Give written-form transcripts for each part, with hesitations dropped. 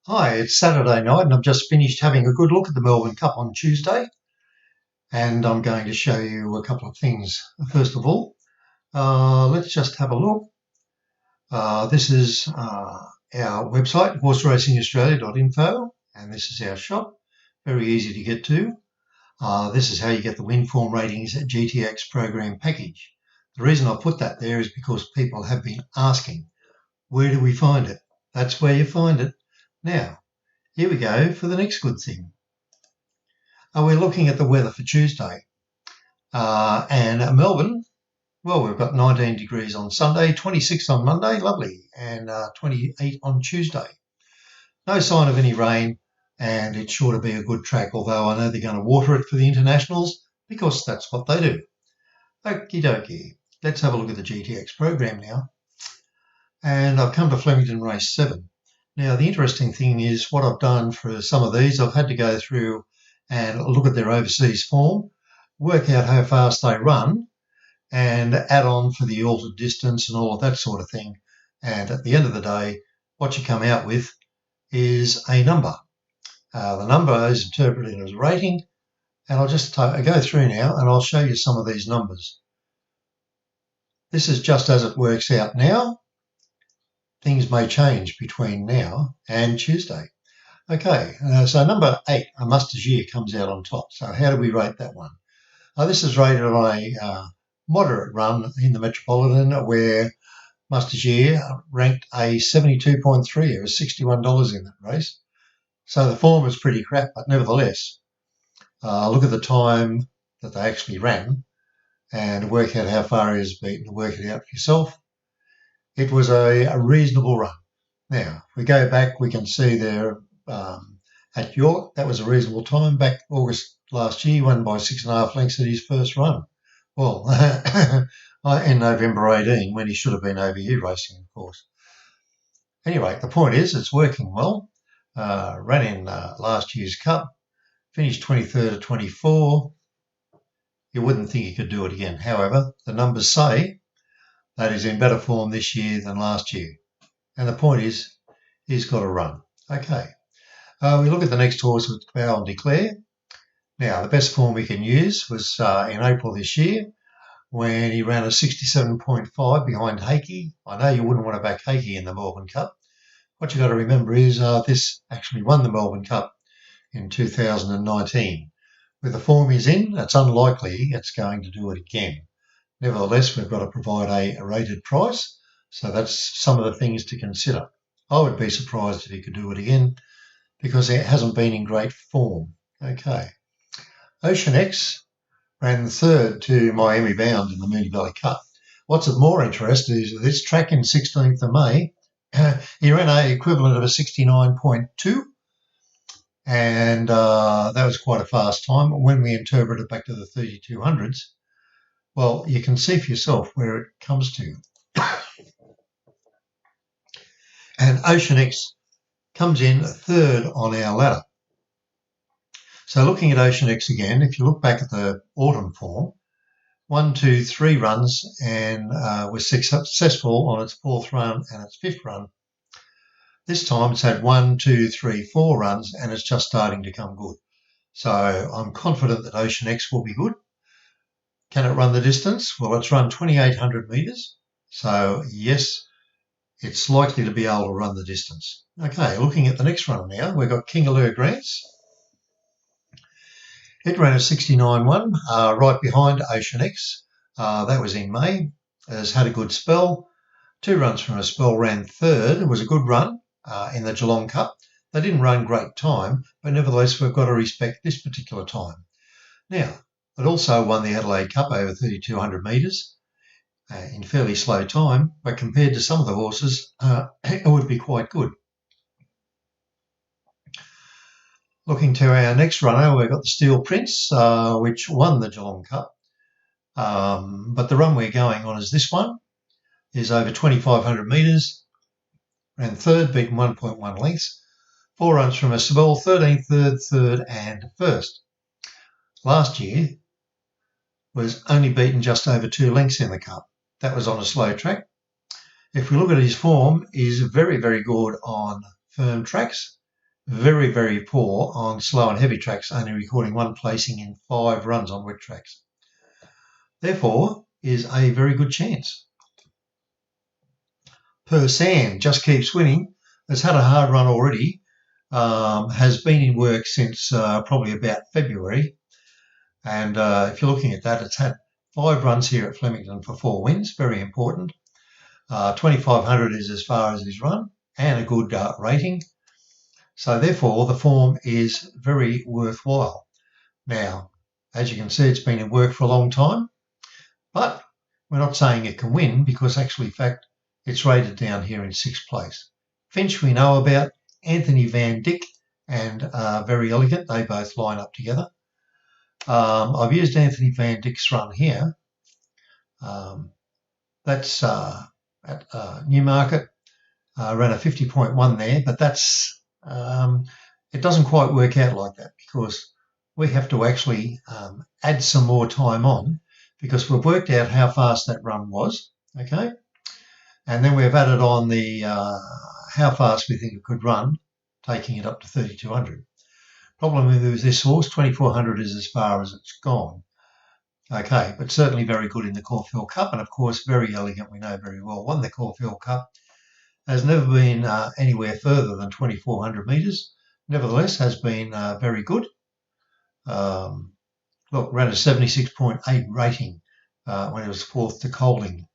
Hi, it's Saturday night and I've just finished having a good look at the Melbourne Cup on Tuesday, and I'm going to show you a couple of things. First of all, let's just have a look. This is our website, horseracingaustralia.info, and this is our shop. Very easy to get to. This is how you get the win form ratings at GTX program package. The reason I put that there is because people have been asking, where do we find it? That's where you find it. Now, here we go for the next good thing. We're looking at the weather for Tuesday. And at Melbourne, well, we've got 19 degrees on Sunday, 26 on Monday, lovely, and 28 on Tuesday. No sign of any rain, and it's sure to be a good track, although I know they're going to water it for the internationals because that's what they do. Okie dokie. Let's have a look at the GTX program now. And I've come to Flemington Race 7. Now, the interesting thing is what I've done for some of these, I've had to go through and look at their overseas form, work out how fast they run, and add on for the altered distance and all of that sort of thing. And at the end of the day, what you come out with is a number. The number is interpreted as a rating, and I'll just go through now and I'll show you some of these numbers. This is just as it works out now. Things may change between now and Tuesday. Okay, so number 8, a Muster's Year, comes out on top. So how do we rate that one? This is rated on a moderate run in the Metropolitan, where Muster's Year ranked a 72.3. It was $61 in that race. So the form is pretty crap, but nevertheless, look at the time that they actually ran and work out how far he was beaten, work it out for yourself. It was a reasonable run. Now, if we go back, we can see there at York, that was a reasonable time. Back August last year, he won by 6.5 lengths at his first run. Well, in November 18, when he should have been over here racing, of course. Anyway, the point is it's working well. Ran in last year's Cup, finished 23rd at 24. You wouldn't think he could do it again. However, the numbers say that he's in better form this year than last year. And the point is, he's got a run. Okay. We look at the next horse with Bow and Declare. Now, the best form we can use was in April this year, when he ran a 67.5 behind Hakey. I know you wouldn't want to back Hakey in the Melbourne Cup. What you've got to remember is this actually won the Melbourne Cup in 2019. With the form he's in, it's unlikely it's going to do it again. Nevertheless, we've got to provide a rated price, so that's some of the things to consider. I would be surprised if he could do it again because it hasn't been in great form. Okay. Ocean X ran third to Miami Bound in the Moonee Valley Cup. What's of more interest is this track in 16th of May. He ran an equivalent of a 69.2, and that was quite a fast time. When we interpret it back to the 3200s, well, you can see for yourself where it comes to. And Ocean X comes in third on our ladder. So looking at Ocean X again, if you look back at the autumn form, 1, 2, 3 runs and was successful on its fourth run and its fifth run. This time it's had 1, 2, 3, 4 runs and it's just starting to come good. So I'm confident that Ocean X will be good. Can it run the distance? Well, it's run 2,800 metres. So, yes, it's likely to be able to run the distance. Okay, looking at the next runner now, we've got Kingaloo Grants. It ran a 69.1 right behind Ocean X. That was in May. It has had a good spell. 2 runs from a spell, ran third. It was a good run in the Geelong Cup. They didn't run great time, but nevertheless, we've got to respect this particular time. Now, it also won the Adelaide Cup over 3,200 metres in fairly slow time, but compared to some of the horses, it would be quite good. Looking to our next runner, we've got the Steel Prince, which won the Geelong Cup. But the run we're going on is this one, is over 2,500 metres, ran third, beaten 1.1 lengths, 4 runs from a spell, 13th, 3rd, and 1st. Last year was only beaten just over 2 lengths in the Cup. That was on a slow track. If we look at his form, he's very, very good on firm tracks. very, very poor on slow and heavy tracks, only recording 1 placing in 5 runs on wet tracks. Therefore, is a very good chance. Persan just keeps winning. Has had a hard run already. Has been in work since probably about February. And if you're looking at that, it's had 5 runs here at Flemington for 4 wins. Very important. 2,500 is as far as his run and a good rating. So therefore, the form is very worthwhile. Now, as you can see, it's been in work for a long time, but we're not saying it can win because actually, in fact, it's rated down here in 6th place. Finch we know about, Anthony Van Dyck and Very Elegant, they both line up together. I've used Anthony Van Dyck's run here. That's at Newmarket, ran a 50.1 there, but that's it doesn't quite work out like that because we have to actually add some more time on because we've worked out how fast that run was, okay? And then we've added on the how fast we think it could run, taking it up to 3,200. Problem with this horse, 2,400 is as far as it's gone. Okay, but certainly very good in the Caulfield Cup, and of course Very Elegant, we know very well, won the Caulfield Cup, has never been anywhere further than 2,400 metres, nevertheless has been very good. Look, ran a 76.8 rating when it was 4th to Colding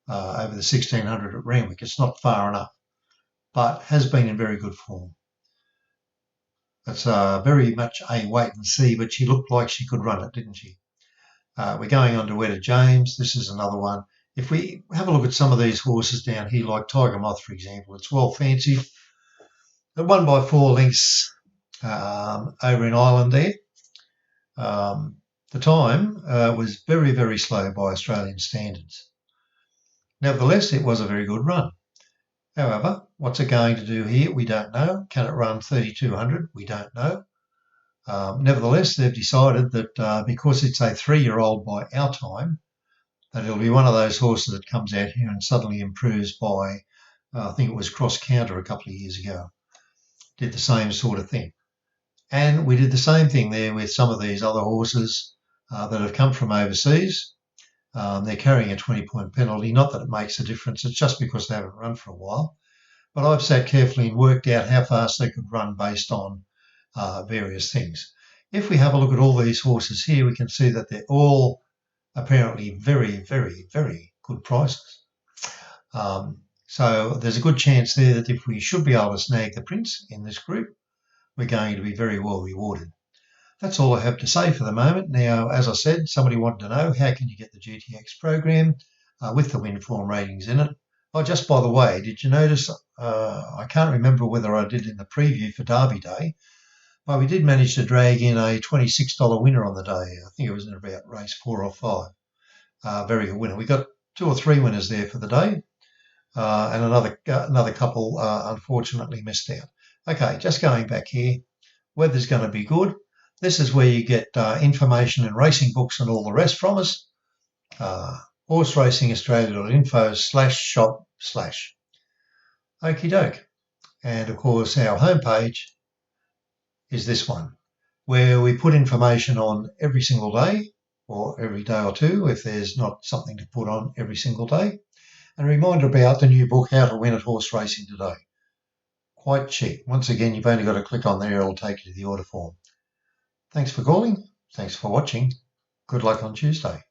over the 1,600 at Randwick. It's not far enough, but has been in very good form. It's very much a wait and see, but she looked like she could run it, didn't she? We're going on to Wetta James. This is another one. If we have a look at some of these horses down here, like Tiger Moth, for example, it's well fancied. It won by 4 lengths over in Ireland there. The time was very, very slow by Australian standards. Nevertheless, it was a very good run. However, what's it going to do here? We don't know. Can it run 3,200? We don't know. Nevertheless, they've decided that because it's a 3-year-old by our time, that it'll be one of those horses that comes out here and suddenly improves by, I think it was Cross Counter a couple of years ago. Did the same sort of thing. And we did the same thing there with some of these other horses that have come from overseas. They're carrying a 20-point penalty. Not that it makes a difference. It's just because they haven't run for a while. But I've sat carefully and worked out how fast they could run based on various things. If we have a look at all these horses here, we can see that they're all apparently very, very, very good prices. So there's a good chance there that if we should be able to snag the Prince in this group, we're going to be very well rewarded. That's all I have to say for the moment. Now, as I said, somebody wanted to know how can you get the GTX program with the win form ratings in it. Oh, just by the way, did you notice, I can't remember whether I did in the preview for Derby Day, but we did manage to drag in a $26 winner on the day. I think it was in about race 4 or 5. Very good winner. We got 2 or 3 winners there for the day, and another couple unfortunately missed out. Okay, just going back here, weather's going to be good. This is where you get information and racing books and all the rest from us. HorseRacingAustralia.info/shop/. Okie doke. And of course, our homepage is this one, where we put information on every single day or every day or two if there's not something to put on every single day. And a reminder about the new book, How to Win at Horse Racing Today. Quite cheap. Once again, you've only got to click on there, it'll take you to the order form. Thanks for calling. Thanks for watching. Good luck on Tuesday.